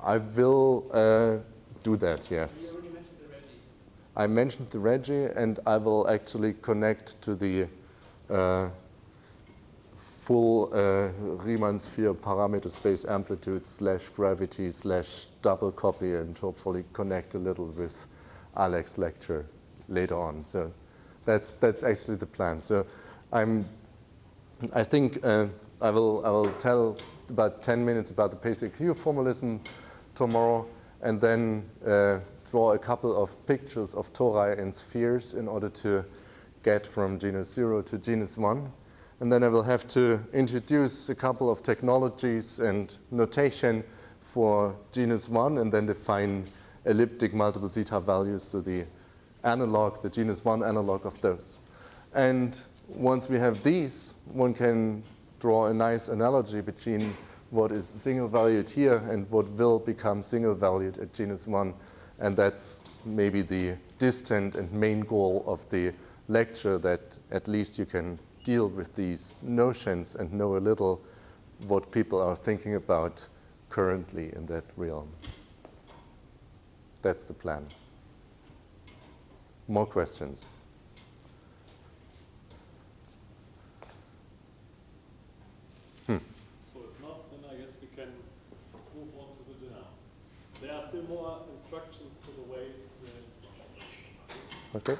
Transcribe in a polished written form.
I will do that, yes. You already mentioned the Reggie. I mentioned the Reggie, and I will actually connect to the full Riemann sphere parameter space amplitude / gravity / double copy, and hopefully connect a little with Alex's lecture later on. So that's actually the plan. So I think I will tell about 10 minutes about the basic Hue formalism tomorrow, and then draw a couple of pictures of tori and spheres in order to get from genus 0 to genus 1. And then I will have to introduce a couple of technologies and notation for genus 1, and then define elliptic multiple zeta values, so the analog, the genus 1 analog of those. And once we have these, one can draw a nice analogy between what is single valued here and what will become single valued at genus 1. And that's maybe the distant and main goal of the lecture, that at least you can deal with these notions and know a little what people are thinking about currently in that realm. That's the plan. More questions? So if not, then I guess we can move on to the dinner. There are still more instructions for the way. Okay.